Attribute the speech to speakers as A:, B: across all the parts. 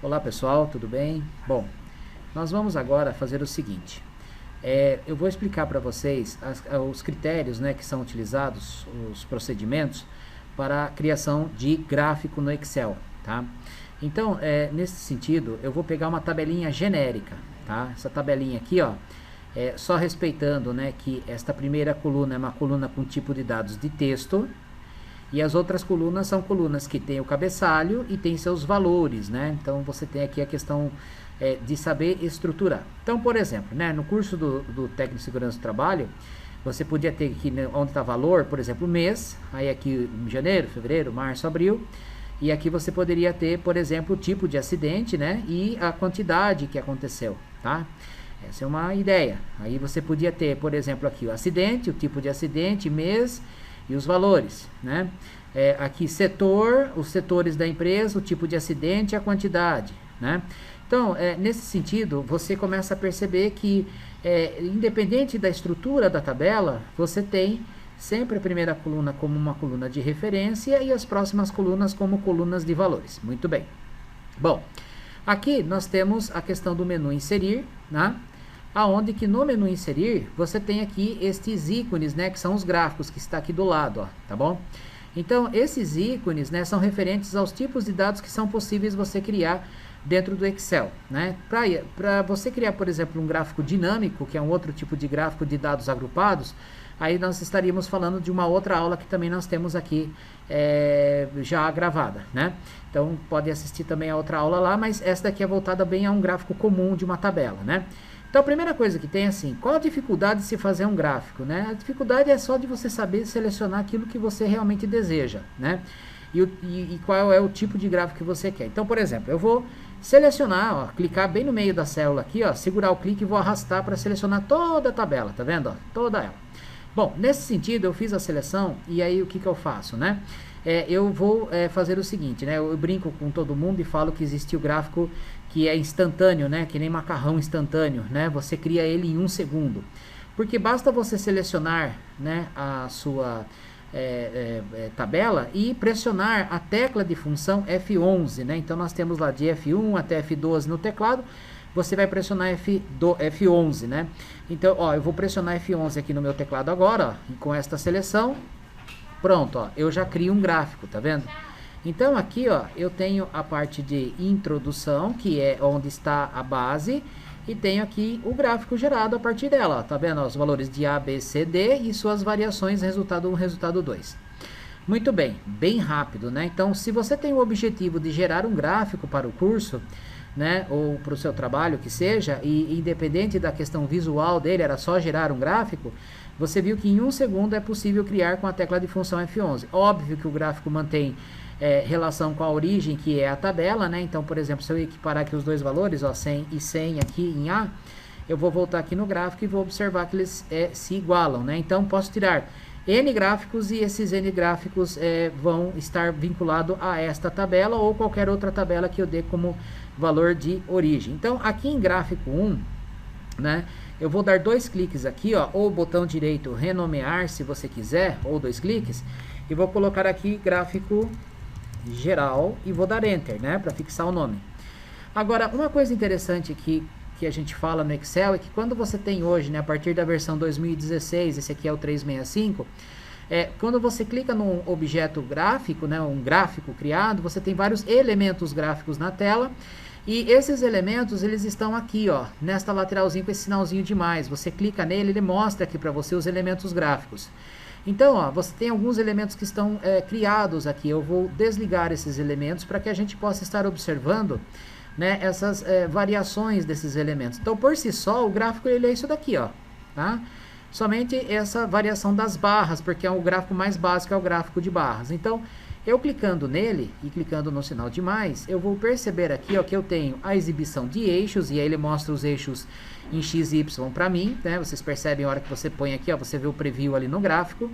A: Olá pessoal, tudo bem? Bom, nós vamos agora fazer o seguinte. Eu vou explicar para vocês os critérios, né, que são utilizados, os procedimentos para a criação de gráfico no Excel, tá? Então, nesse sentido, eu vou pegar uma tabelinha genérica, tá? Essa tabelinha aqui, ó, só respeitando, né, que esta primeira coluna é uma coluna com tipo de dados de texto, e as outras colunas são colunas que têm o cabeçalho e tem seus valores, né? Então, você tem aqui a questão de saber estruturar. Então, por exemplo, né, no curso do Técnico de Segurança do Trabalho, você podia ter aqui, né, onde está valor, por exemplo, mês, aí aqui janeiro, fevereiro, março, abril, e aqui você poderia ter, por exemplo, o tipo de acidente, né, e a quantidade que aconteceu, tá? Essa é uma ideia. Aí você podia ter, por exemplo, aqui o acidente, o tipo de acidente, mês e os valores, né? Aqui setor, os setores da empresa, o tipo de acidente e a quantidade, né? Então, nesse sentido, você começa a perceber que, independente da estrutura da tabela, você tem sempre a primeira coluna como uma coluna de referência e as próximas colunas como colunas de valores. Muito bem. Bom, aqui nós temos a questão do menu inserir, né? Aonde que no menu inserir, você tem aqui estes ícones, né, que são os gráficos que está aqui do lado, ó, tá bom? Então, esses ícones, né, são referentes aos tipos de dados que são possíveis você criar dentro do Excel, né? Para você criar, por exemplo, um gráfico dinâmico, que é um outro tipo de gráfico de dados agrupados, aí nós estaríamos falando de uma outra aula que também nós temos aqui já gravada, né? Então, pode assistir também a outra aula lá, mas essa daqui é voltada bem a um gráfico comum de uma tabela, né? Então, a primeira coisa que tem, assim, qual a dificuldade de se fazer um gráfico, né? A dificuldade é só de você saber selecionar aquilo que você realmente deseja, né? E qual é o tipo de gráfico que você quer. Então, por exemplo, eu vou selecionar, ó, clicar bem no meio da célula aqui, ó, segurar o clique e vou arrastar para selecionar toda a tabela, tá vendo? Ó, toda ela. Bom, nesse sentido, eu fiz a seleção e aí o que eu faço, né? Eu vou fazer o seguinte, né? Eu brinco com todo mundo e falo que existe o gráfico que é instantâneo, né? Que nem macarrão instantâneo, né? Você cria ele em 1 segundo. Porque basta você selecionar, né, a sua tabela e pressionar a tecla de função F11, né? Então, nós temos lá de F1 até F12 no teclado. Você vai pressionar F11, né? Então, ó, eu vou pressionar F11 aqui no meu teclado agora, ó, e com esta seleção, pronto, ó, eu já crio um gráfico, tá vendo? Então, aqui, ó, eu tenho a parte de introdução, que é onde está a base, e tenho aqui o gráfico gerado a partir dela, ó, tá vendo? Ó, os valores de A, B, C, D e suas variações, resultado 1, resultado 2. Muito bem, bem rápido, né? Então, se você tem o objetivo de gerar um gráfico para o curso, né, ou para o seu trabalho que seja, e independente da questão visual dele, era só gerar um gráfico, você viu que em 1 segundo é possível criar com a tecla de função F11. Óbvio que o gráfico mantém relação com a origem, que é a tabela, né? Então, por exemplo, se eu equiparar aqui os dois valores, ó, 100 e 100 aqui em A, eu vou voltar aqui no gráfico e vou observar que eles se igualam, né? Então, posso tirar N gráficos e esses N gráficos vão estar vinculados a esta tabela ou qualquer outra tabela que eu dê como valor de origem. Então, aqui em gráfico 1, né, eu vou dar 2 cliques aqui, ó, ou botão direito renomear, se você quiser, ou 2 cliques, e vou colocar aqui gráfico geral e vou dar Enter, né, para fixar o nome. Agora, uma coisa interessante que a gente fala no Excel é que quando você tem hoje, né, a partir da versão 2016, esse aqui é o 365, quando você clica num objeto gráfico, né, um gráfico criado, você tem vários elementos gráficos na tela, e esses elementos, eles estão aqui, ó, nesta lateralzinha com esse sinalzinho de mais. Você clica nele, ele mostra aqui para você os elementos gráficos. Então, ó, você tem alguns elementos que estão criados aqui. Eu vou desligar esses elementos para que a gente possa estar observando, né, essas variações desses elementos. Então, por si só, o gráfico ele é isso daqui, ó, tá? Somente essa variação das barras, porque é o gráfico mais básico, é o gráfico de barras. Então, eu clicando nele e clicando no sinal de mais, eu vou perceber aqui, ó, que eu tenho a exibição de eixos, e aí ele mostra os eixos em X e Y para mim, né? Vocês percebem a hora que você põe aqui, ó, você vê o preview ali no gráfico.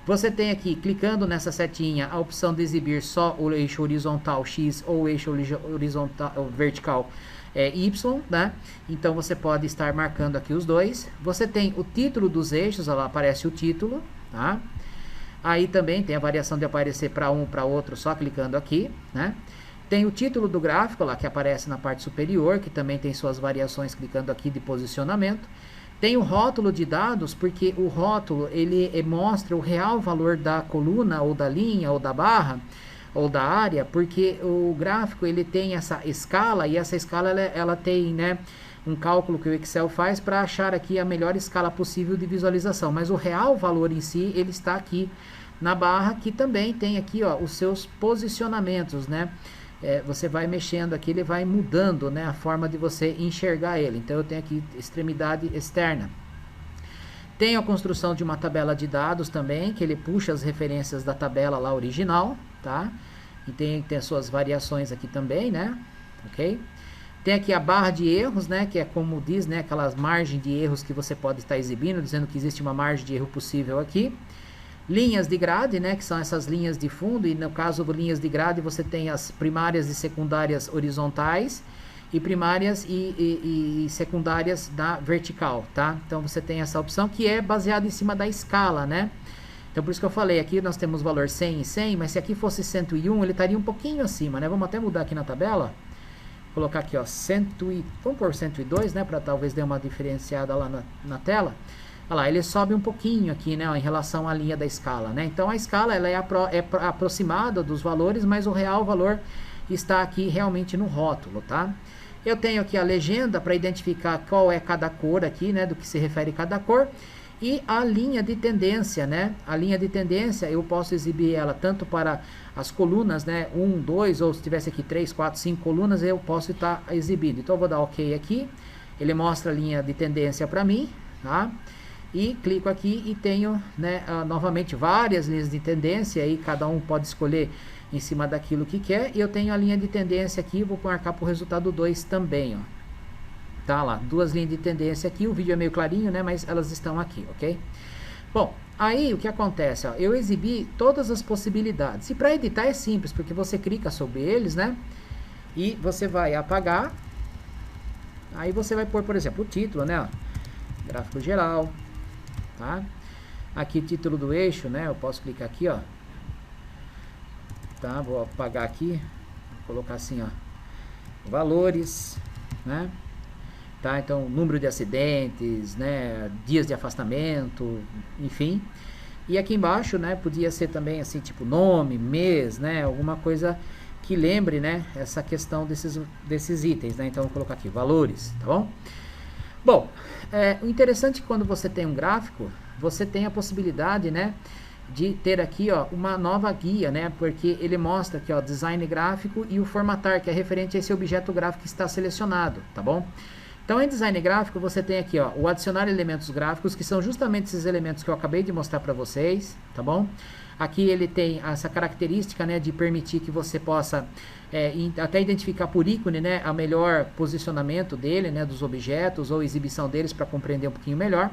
A: Você tem aqui, clicando nessa setinha, a opção de exibir só o eixo horizontal X ou o eixo horizontal, vertical Y, né? Então, você pode estar marcando aqui os dois. Você tem o título dos eixos, ó, lá aparece o título, tá? Aí também tem a variação de aparecer para um para outro, só clicando aqui, né? Tem o título do gráfico lá que aparece na parte superior, que também tem suas variações clicando aqui de posicionamento. Tem o rótulo de dados, porque o rótulo ele mostra o real valor da coluna, ou da linha, ou da barra, ou da área, porque o gráfico ele tem essa escala, e essa escala ela tem, né, um cálculo que o Excel faz para achar aqui a melhor escala possível de visualização, mas o real valor em si, ele está aqui na barra, que também tem aqui, ó, os seus posicionamentos, né? Você vai mexendo aqui, ele vai mudando, né, a forma de você enxergar ele. Então eu tenho aqui extremidade externa. Tem a construção de uma tabela de dados também, que ele puxa as referências da tabela lá original, tá? E tem as suas variações aqui também, né? Ok? Tem aqui a barra de erros, né? Que é como diz, né? Aquelas margens de erros que você pode estar exibindo, dizendo que existe uma margem de erro possível aqui. Linhas de grade, né? Que são essas linhas de fundo, e no caso de linhas de grade você tem as primárias e secundárias horizontais, e primárias e secundárias da vertical, tá? Então você tem essa opção que é baseada em cima da escala, né? Então por isso que eu falei, aqui nós temos o valor 100 e 100, mas se aqui fosse 101, ele estaria um pouquinho acima, né? Vamos até mudar aqui na tabela, colocar aqui, ó, vamos por 102, né? Para talvez dar uma diferenciada lá na tela. Olha lá, ele sobe um pouquinho aqui, né, ó, em relação à linha da escala, né? Então a escala ela é aproximada dos valores, mas o real valor está aqui realmente no rótulo, tá? Eu tenho aqui a legenda para identificar qual é cada cor aqui, né, do que se refere cada cor. E a linha de tendência, né? A linha de tendência eu posso exibir ela tanto para as colunas, né? 1, 2, ou se tivesse aqui 3, 4, 5 colunas, eu posso estar exibindo. Então eu vou dar OK aqui. Ele mostra a linha de tendência para mim, tá? E clico aqui e tenho, né, novamente várias linhas de tendência, aí cada um pode escolher em cima daquilo que quer, e eu tenho a linha de tendência aqui, vou marcar para o resultado 2 também, ó. Tá lá, duas linhas de tendência aqui, o vídeo é meio clarinho, né, mas elas estão aqui, ok? Bom, aí o que acontece, ó, eu exibi todas as possibilidades, e para editar é simples, porque você clica sobre eles, né, e você vai apagar, aí você vai pôr, por exemplo, o título, né, ó, gráfico geral. Tá? Aqui título do eixo, né? Eu posso clicar aqui, ó. Tá? Vou apagar aqui, vou colocar assim, ó, valores, né? Tá? Então número de acidentes, né? Dias de afastamento, enfim. E aqui embaixo, né? Podia ser também assim, tipo nome, mês, né? Alguma coisa que lembre, né? Essa questão desses itens, né? Então vou colocar aqui valores, tá bom? Bom, o interessante é que quando você tem um gráfico, você tem a possibilidade, né, de ter aqui, ó, uma nova guia, né, porque ele mostra aqui, ó, design gráfico e o formatar, que é referente a esse objeto gráfico que está selecionado, tá bom? Então, em design gráfico, você tem aqui, ó, o adicionar elementos gráficos, que são justamente esses elementos que eu acabei de mostrar para vocês, tá bom? Aqui ele tem essa característica, né, de permitir que você possa até identificar por ícone, né, a melhor posicionamento dele, né, dos objetos ou exibição deles para compreender um pouquinho melhor.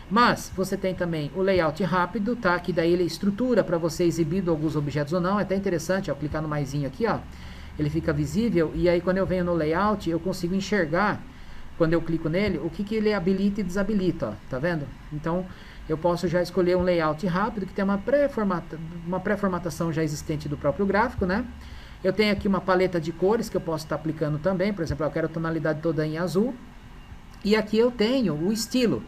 A: Mas você tem também o layout rápido, tá? Que daí ele estrutura para você exibir alguns objetos ou não. É até interessante, ó, clicar no maisinho aqui, ó, ele fica visível, e aí quando eu venho no layout eu consigo enxergar, quando eu clico nele, o que ele habilita e desabilita, ó, tá vendo? Então eu posso já escolher um layout rápido que tem uma pré-formatação já existente do próprio gráfico, né? Eu tenho aqui uma paleta de cores que eu posso estar aplicando também. Por exemplo, eu quero a tonalidade toda em azul. E aqui eu tenho o estilo.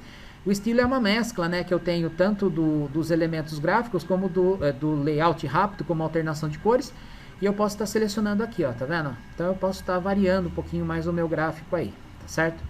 A: O estilo é uma mescla, né? Que eu tenho tanto dos elementos gráficos como do layout rápido, como alternação de cores. E eu posso estar selecionando aqui, ó, tá vendo? Então eu posso estar variando um pouquinho mais o meu gráfico aí, tá certo?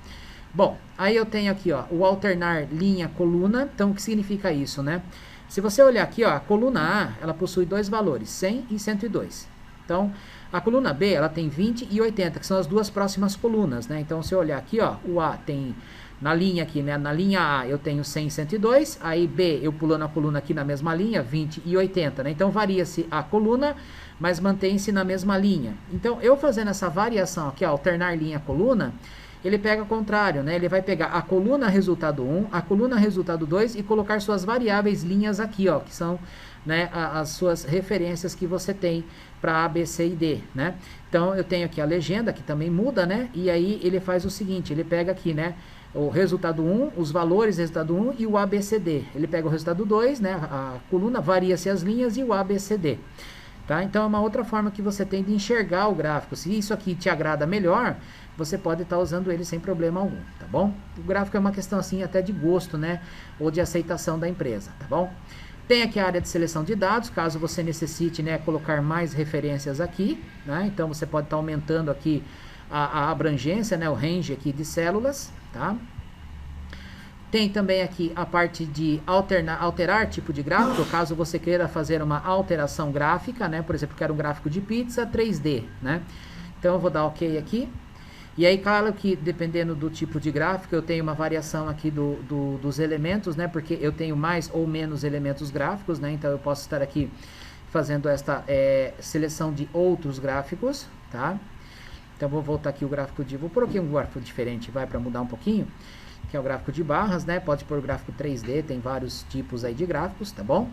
A: Bom, aí eu tenho aqui, ó, o alternar linha, coluna. Então o que significa isso, né? Se você olhar aqui, ó, a coluna A, ela possui dois valores, 100 e 102. Então, a coluna B, ela tem 20 e 80, que são as duas próximas colunas, né? Então, se eu olhar aqui, ó, o A tem, na linha aqui, né? Na linha A, eu tenho 100 e 102, aí B, eu pulando a coluna aqui na mesma linha, 20 e 80, né? Então, varia-se a coluna, mas mantém-se na mesma linha. Então, eu fazendo essa variação aqui, ó, alternar linha, coluna, ele pega o contrário, né? Ele vai pegar a coluna resultado 1, a coluna resultado 2 e colocar suas variáveis linhas aqui, ó, que são, né, as suas referências que você tem para A, B, C e D, né? Então, eu tenho aqui a legenda, que também muda, né? E aí, ele faz o seguinte, ele pega aqui, né, o resultado 1, os valores do resultado 1 e o ABCD. Ele pega o resultado 2, né, a coluna, varia-se as linhas e o ABCD. Tá? Então é uma outra forma que você tem de enxergar o gráfico. Se isso aqui te agrada melhor, você pode estar usando ele sem problema algum, tá bom? O gráfico é uma questão assim até de gosto, né? Ou de aceitação da empresa, tá bom? Tem aqui a área de seleção de dados, caso você necessite, né, colocar mais referências aqui, né? Então você pode estar aumentando aqui a abrangência, né, o range aqui de células, tá? Tem também aqui a parte de alterar tipo de gráfico, caso você queira fazer uma alteração gráfica, né? Por exemplo, quero um gráfico de pizza 3D, né? Então eu vou dar OK aqui. E aí, claro que dependendo do tipo de gráfico, eu tenho uma variação aqui dos elementos, né? Porque eu tenho mais ou menos elementos gráficos, né? Então eu posso estar aqui fazendo esta seleção de outros gráficos, tá? Então vou voltar aqui o gráfico vou pôr aqui um gráfico diferente, vai, para mudar um pouquinho, que é o gráfico de barras, né? Pode pôr o gráfico 3D, tem vários tipos aí de gráficos, tá bom?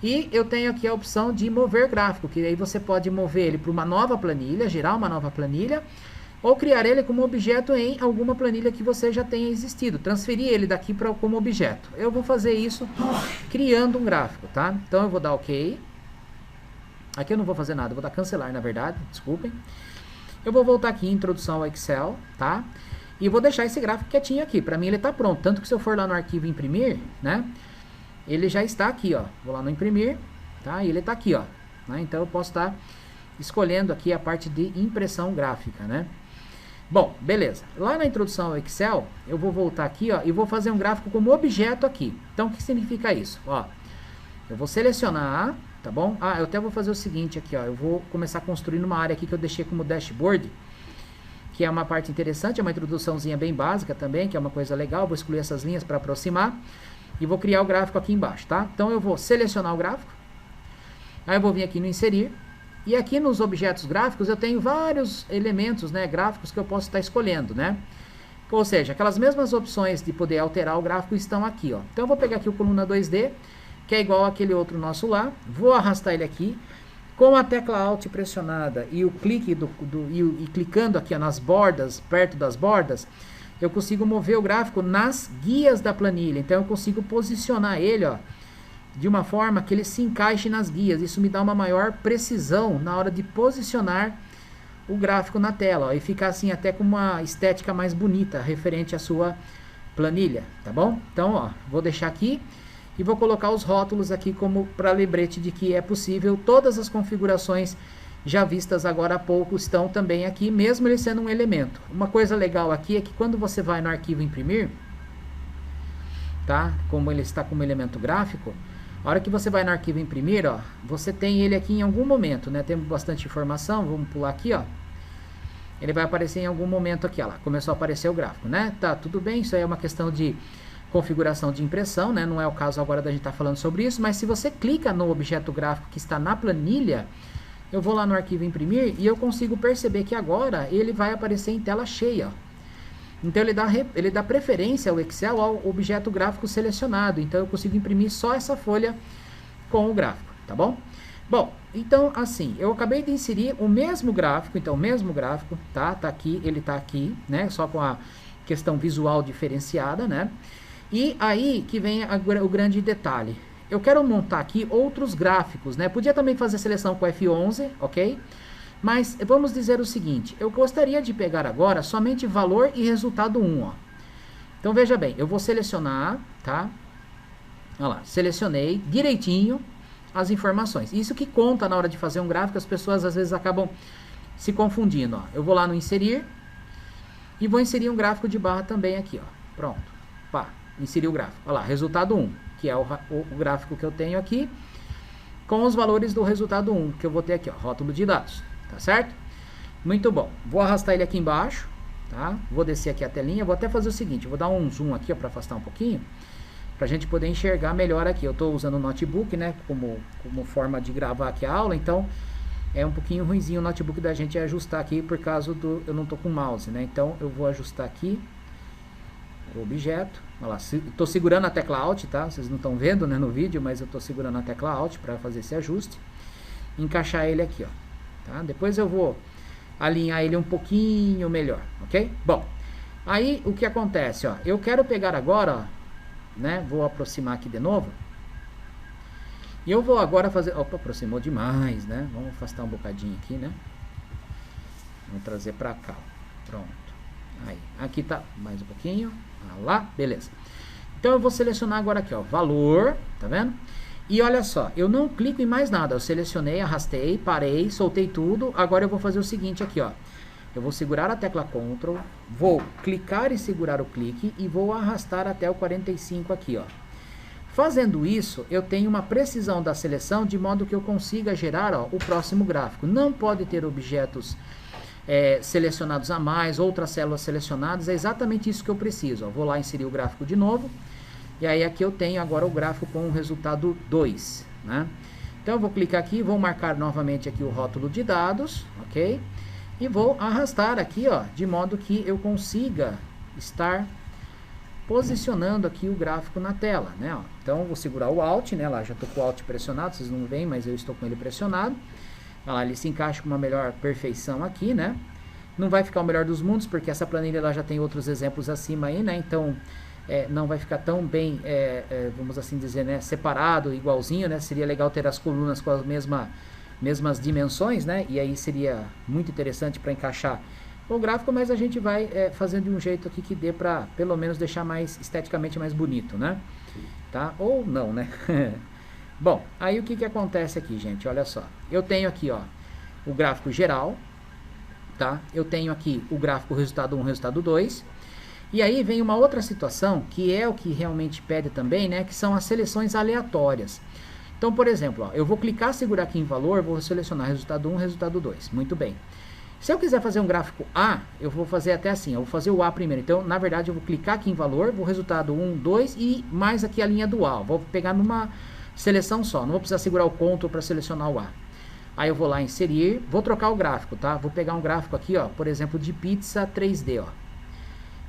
A: E eu tenho aqui a opção de mover gráfico, que aí você pode mover ele para uma nova planilha, gerar uma nova planilha, ou criar ele como objeto em alguma planilha que você já tenha existido, transferir ele daqui como objeto. Eu vou fazer isso criando um gráfico, tá? Então eu vou dar OK. Aqui eu não vou fazer nada, eu vou dar cancelar, na verdade, desculpem. Eu vou voltar aqui em introdução ao Excel, tá? E vou deixar esse gráfico quietinho aqui. Para mim ele está pronto, tanto que se eu for lá no arquivo imprimir, né? Ele já está aqui, ó. Vou lá no imprimir, tá? E ele está aqui, ó. Né? Então eu posso estar escolhendo aqui a parte de impressão gráfica, né? Bom, beleza. Lá na introdução ao Excel, eu vou voltar aqui, ó, e vou fazer um gráfico como objeto aqui. Então, o que significa isso? Ó, eu vou selecionar, tá bom? Ah, eu até vou fazer o seguinte aqui, ó. Eu vou começar construindo uma área aqui que eu deixei como dashboard, que é uma parte interessante, é uma introduçãozinha bem básica também, que é uma coisa legal. Vou excluir essas linhas para aproximar e vou criar o gráfico aqui embaixo, tá? Então, eu vou selecionar o gráfico. Aí eu vou vir aqui no inserir. E aqui nos objetos gráficos eu tenho vários elementos, né, gráficos que eu posso estar escolhendo, né? Ou seja, aquelas mesmas opções de poder alterar o gráfico estão aqui, ó. Então eu vou pegar aqui o coluna 2D, que é igual àquele outro nosso lá, vou arrastar ele aqui, com a tecla Alt pressionada e o clique e clicando aqui ó, nas bordas, perto das bordas, eu consigo mover o gráfico nas guias da planilha. Então eu consigo posicionar ele, ó, de uma forma que ele se encaixe nas guias. Isso me dá uma maior precisão na hora de posicionar o gráfico na tela, ó, e ficar assim até com uma estética mais bonita referente à sua planilha, tá bom? Então, ó, vou deixar aqui e vou colocar os rótulos aqui como para lembrete de que é possível. Todas as configurações já vistas agora há pouco estão também aqui, mesmo ele sendo um elemento. Uma coisa legal aqui é que quando você vai no arquivo imprimir, tá? Como ele está como elemento gráfico, a hora que você vai no arquivo imprimir, ó, você tem ele aqui em algum momento, né? Temos bastante informação, vamos pular aqui, ó. Ele vai aparecer em algum momento aqui, ó lá, começou a aparecer o gráfico, né? Tá, tudo bem, isso aí é uma questão de configuração de impressão, né? Não é o caso agora da gente estar falando sobre isso, mas se você clica no objeto gráfico que está na planilha, eu vou lá no arquivo imprimir e eu consigo perceber que agora ele vai aparecer em tela cheia, ó. Então ele dá preferência ao Excel ao objeto gráfico selecionado. Então eu consigo imprimir só essa folha com o gráfico, tá bom? Bom, então assim, eu acabei de inserir o mesmo gráfico, então o mesmo gráfico, tá? Tá aqui, ele tá aqui, né? Só com a questão visual diferenciada, né? E aí que vem o grande detalhe. Eu quero montar aqui outros gráficos, né? Podia também fazer seleção com F11, ok? Mas vamos dizer o seguinte, eu gostaria de pegar agora somente valor e resultado 1, ó. Então veja bem, eu vou selecionar, tá? Olha lá, selecionei direitinho as informações. Isso que conta na hora de fazer um gráfico, as pessoas às vezes acabam se confundindo, ó. Eu vou lá no inserir e vou inserir um gráfico de barra também aqui, ó. Pronto, pá, inseri o gráfico. Olha lá, resultado 1, que é o gráfico que eu tenho aqui, com os valores do resultado 1, que eu vou ter aqui, ó, rótulo de dados. Tá certo? Muito bom. Vou arrastar ele aqui embaixo, tá? Vou descer aqui a telinha. Vou até fazer o seguinte, vou dar um zoom aqui, ó, para afastar um pouquinho, pra gente poder enxergar melhor aqui. Eu tô usando o notebook, né, como forma de gravar aqui a aula, então é um pouquinho ruinzinho o notebook da gente ajustar aqui por causa do... eu não tô com mouse, né? Então eu vou ajustar aqui o objeto. Olha lá, tô segurando a tecla Alt, tá? Vocês não estão vendo, né, no vídeo, mas eu tô segurando a tecla Alt para fazer esse ajuste. Encaixar ele aqui, ó. Tá? Depois eu vou alinhar ele um pouquinho melhor, ok? Bom, aí o que acontece, ó, eu quero pegar agora, ó, né, vou aproximar aqui de novo, E eu vou agora fazer... Opa, aproximou demais, né? Vamos afastar um bocadinho aqui, né? Vamos trazer para cá. Pronto. Aí, aqui tá mais um pouquinho. Lá, beleza. Então eu vou selecionar agora aqui, ó, valor, tá vendo? E olha só, eu não clico em mais nada. Eu selecionei, arrastei, parei, soltei tudo. Agora eu vou fazer o seguinte aqui, ó. Eu vou segurar a tecla Ctrl, vou clicar e segurar o clique e vou arrastar até o 45 aqui, ó. Fazendo isso, eu tenho uma precisão da seleção de modo que eu consiga gerar, ó, o próximo gráfico. Não pode ter objetos selecionados a mais, outras células selecionadas, é exatamente isso que eu preciso. Ó. Vou lá inserir o gráfico de novo, e aí aqui eu tenho agora o gráfico com o resultado 2, né? Então eu vou clicar aqui, vou marcar novamente aqui o rótulo de dados, ok? E vou arrastar aqui, ó, de modo que eu consiga estar posicionando aqui o gráfico na tela, né? Ó. Então eu vou segurar o Alt, né? Lá já estou com o Alt pressionado, vocês não veem, mas eu estou com ele pressionado. Olha lá, ele se encaixa com uma melhor perfeição aqui, né? Não vai ficar o melhor dos mundos, porque essa planilha lá já tem outros exemplos acima aí, né? Então, não vai ficar tão bem, vamos assim dizer, né? Separado, igualzinho, né? Seria legal ter as colunas com as mesmas dimensões, né? E aí seria muito interessante para encaixar o gráfico, mas a gente vai fazendo de um jeito aqui que dê para, pelo menos, deixar mais esteticamente mais bonito, né? Tá? Ou não, né? Bom, aí o que acontece aqui, gente? Olha só. Eu tenho aqui, ó, o gráfico geral, tá? Eu tenho aqui o gráfico resultado 1, resultado 2. E aí vem uma outra situação, que é o que realmente pede também, né? Que são as seleções aleatórias. Então, por exemplo, ó, eu vou clicar, segurar aqui em valor, vou selecionar resultado 1, resultado 2. Muito bem. Se eu quiser fazer um gráfico A, eu vou fazer até assim, eu vou fazer o A primeiro. Então, na verdade, eu vou clicar aqui em valor, vou resultado 1, 2 e mais aqui a linha do A. Vou pegar numa seleção só, não vou precisar segurar o Ctrl para selecionar o A. Aí eu vou lá inserir, vou trocar o gráfico, tá? Vou pegar um gráfico aqui, ó, por exemplo, de pizza 3D, ó.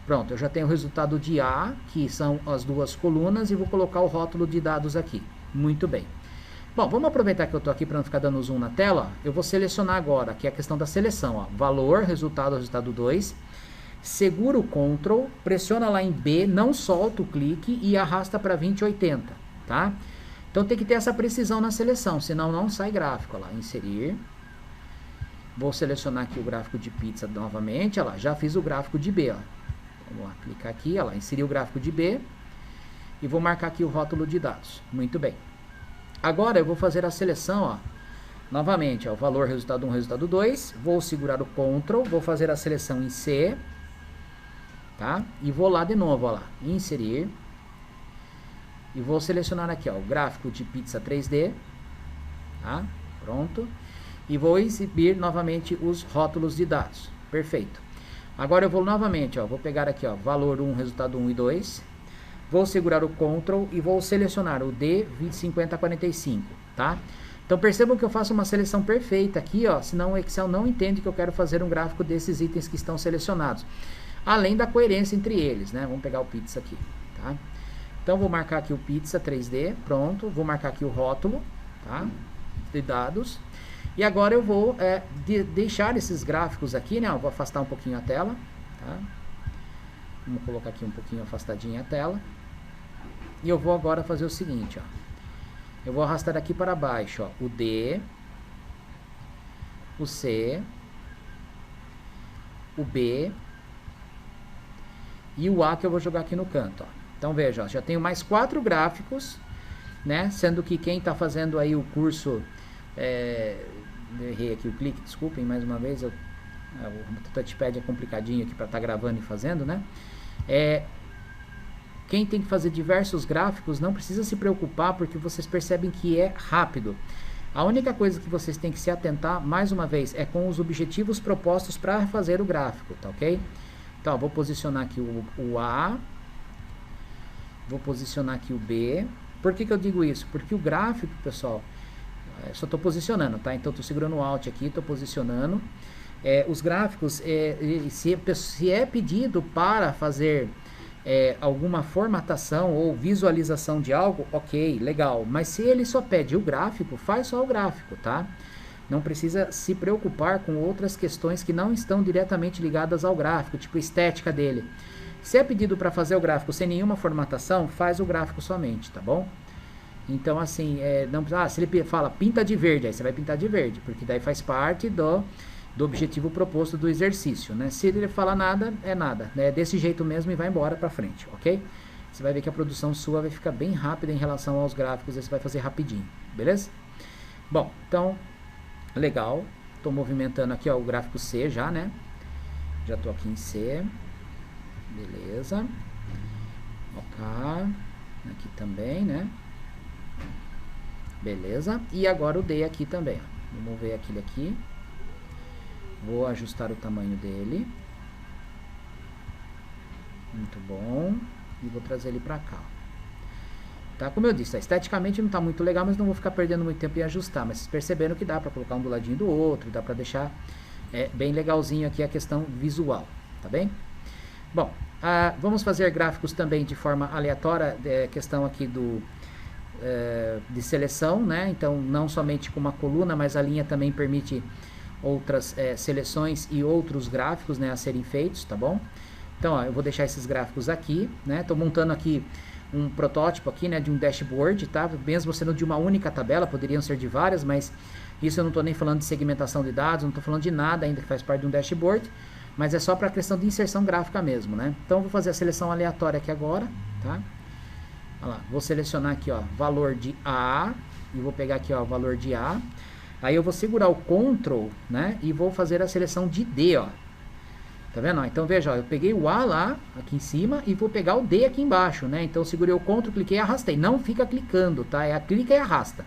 A: Pronto, eu já tenho o resultado de A, que são as duas colunas, e vou colocar o rótulo de dados aqui. Muito bem. Bom, vamos aproveitar que eu estou aqui para não ficar dando zoom na tela. Eu vou selecionar agora, que é a questão da seleção, ó. Valor, resultado 2. Segura o Ctrl, pressiona lá em B, não solta o clique e arrasta para 2080, tá? Então tem que ter essa precisão na seleção, senão não sai gráfico. Olha lá, inserir. Vou selecionar aqui o gráfico de pizza novamente. Olha lá, já fiz o gráfico de B. Ó. Vamos lá, clicar aqui, olha lá, inserir o gráfico de B. E vou marcar aqui o rótulo de dados. Muito bem. Agora eu vou fazer a seleção, ó. Novamente, ó, o valor resultado 1, resultado 2. Vou segurar o Ctrl, vou fazer a seleção em C. Tá? E vou lá de novo, ó lá, inserir. E vou selecionar aqui, ó, o gráfico de pizza 3D, tá? Pronto. E vou exibir novamente os rótulos de dados. Perfeito. Agora eu vou novamente, ó, vou pegar aqui, ó, valor 1, resultado 1 e 2. Vou segurar o Ctrl e vou selecionar o D 205045, tá? Então percebam que eu faço uma seleção perfeita aqui, ó, senão o Excel não entende que eu quero fazer um gráfico desses itens que estão selecionados. Além da coerência entre eles, né? Vamos pegar o pizza aqui, tá? Então, vou marcar aqui o pizza 3D, pronto. Vou marcar aqui o rótulo, tá? De dados. E agora eu vou deixar esses gráficos aqui, né? Eu vou afastar um pouquinho a tela, tá? Vamos colocar aqui um pouquinho afastadinha a tela. E eu vou agora fazer o seguinte, ó. Eu vou arrastar aqui para baixo, ó, o D, o C, o B e o A que eu vou jogar aqui no canto, ó. Então veja, ó, já tenho mais 4 gráficos, né? Sendo que quem está fazendo aí o curso, eu errei aqui o clique, desculpem mais uma vez, o touchpad é complicadinho aqui para estar gravando e fazendo, né? Quem tem que fazer diversos gráficos não precisa se preocupar, porque vocês percebem que é rápido. A única coisa que vocês têm que se atentar, mais uma vez, é com os objetivos propostos para fazer o gráfico, tá ok? Então, ó, vou posicionar aqui o A, vou posicionar aqui o B. Por que eu digo isso? Porque o gráfico, pessoal, só estou posicionando, tá? Então, estou segurando o Alt aqui, estou posicionando. Os gráficos, se é pedido para fazer alguma formatação ou visualização de algo, ok, legal. Mas se ele só pede o gráfico, faz só o gráfico, tá? Não precisa se preocupar com outras questões que não estão diretamente ligadas ao gráfico, tipo estética dele. Se é pedido para fazer o gráfico sem nenhuma formatação, faz o gráfico somente, tá bom? Então, assim, não, se ele fala pinta de verde, aí você vai pintar de verde, porque daí faz parte do objetivo proposto do exercício, né? Se ele falar nada, é nada, né? Desse jeito mesmo e vai embora pra frente, ok? Você vai ver que a produção sua vai ficar bem rápida em relação aos gráficos, aí você vai fazer rapidinho, beleza? Bom, então, legal. Tô movimentando aqui, ó, o gráfico C já, né? Já tô aqui em C. Beleza. Ok. Aqui também, né? Beleza. E agora o D aqui também, ó. Vou mover aquele aqui. Vou ajustar o tamanho dele. Muito bom. E vou trazer ele pra cá, ó. Tá, como eu disse, esteticamente não tá muito legal, mas não vou ficar perdendo muito tempo em ajustar. Mas vocês perceberam que dá pra colocar um do ladinho do outro, dá pra deixar bem legalzinho aqui a questão visual, tá bem? Bom, vamos fazer gráficos também de forma aleatória, questão aqui de seleção, né? Então, não somente com uma coluna, mas a linha também permite outras seleções e outros gráficos, né, a serem feitos, tá bom? Então, ó, eu vou deixar esses gráficos aqui, né? Tô montando aqui um protótipo aqui, né, de um dashboard, tá? Mesmo sendo de uma única tabela, poderiam ser de várias, mas isso eu não estou nem falando de segmentação de dados, não estou falando de nada ainda que faz parte de um dashboard, mas é só para a questão de inserção gráfica mesmo, né? Então, eu vou fazer a seleção aleatória aqui agora, tá? Olha lá, vou selecionar aqui, ó, valor de A, e vou pegar aqui, ó, valor de A. Aí eu vou segurar o Ctrl, né, e vou fazer a seleção de D, ó. Tá vendo? Então veja, ó, eu peguei o A lá, aqui em cima, e vou pegar o D aqui embaixo, né? Então eu segurei o Ctrl, cliquei e arrastei. Não fica clicando, tá? Clica e arrasta.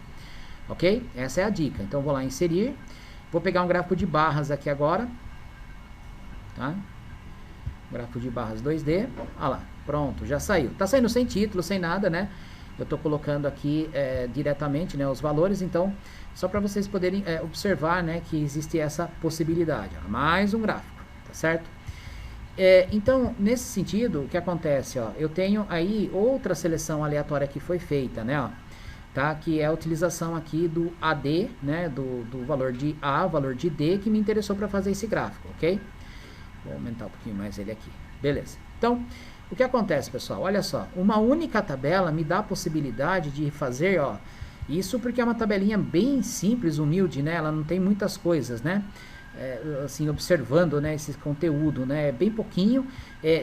A: Ok? Essa é a dica. Então vou lá inserir. Vou pegar um gráfico de barras aqui agora. Tá? Gráfico de barras 2D. Olha lá, pronto, já saiu. Tá saindo sem título, sem nada, né? Eu tô colocando aqui diretamente, né, os valores, então, só para vocês poderem observar, né, que existe essa possibilidade. Ó, mais um gráfico, tá certo? Então, nesse sentido, o que acontece, ó, eu tenho aí outra seleção aleatória que foi feita, né, ó, tá, que é a utilização aqui do AD, né, do valor de A, valor de D, que me interessou para fazer esse gráfico, ok? Vou aumentar um pouquinho mais ele aqui, beleza. Então, o que acontece, pessoal? Olha só, uma única tabela me dá a possibilidade de fazer, ó, isso porque é uma tabelinha bem simples, humilde, né, ela não tem muitas coisas, né, assim, observando, né, esse conteúdo, né, bem pouquinho,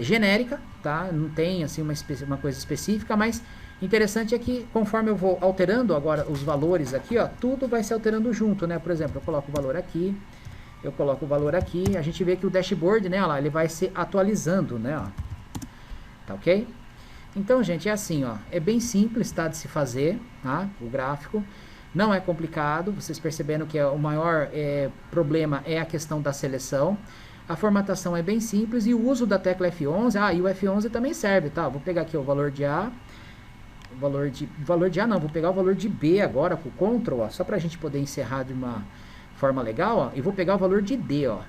A: genérica, tá, não tem, assim, uma coisa específica, mas interessante é que conforme eu vou alterando agora os valores aqui, ó, tudo vai se alterando junto, né, por exemplo, eu coloco o valor aqui, eu coloco o valor aqui, a gente vê que o dashboard, né, ó lá, ele vai se atualizando, né, ó, tá ok? Então, gente, é assim, ó, é bem simples, tá, de se fazer, tá, o gráfico. Não é complicado, vocês percebendo que o maior problema é a questão da seleção. A formatação é bem simples e o uso da tecla F11, e o F11 também serve, tá? Vou pegar aqui o valor de A, valor de A não, vou pegar o valor de B agora com o Ctrl, ó, só pra gente poder encerrar de uma forma legal, ó, e vou pegar o valor de D, ó,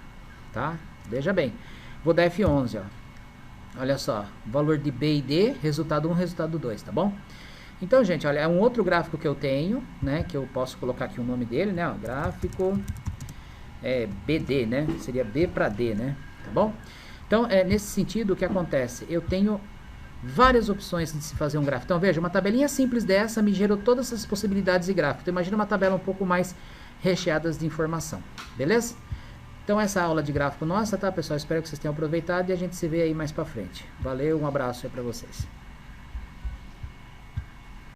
A: tá? Veja bem, vou dar F11, ó. Olha só, valor de B e D, resultado 1, resultado 2, tá bom? Então, gente, olha, é um outro gráfico que eu tenho, né, que eu posso colocar aqui o nome dele, né, ó, gráfico BD, né, seria B para D, né, tá bom? Então, nesse sentido, o que acontece? Eu tenho várias opções de se fazer um gráfico. Então, veja, uma tabelinha simples dessa me gerou todas essas possibilidades de gráfico. Então, imagina uma tabela um pouco mais recheada de informação, beleza? Então, essa aula de gráfico nossa, tá, pessoal? Espero que vocês tenham aproveitado e a gente se vê aí mais pra frente. Valeu, um abraço aí pra vocês.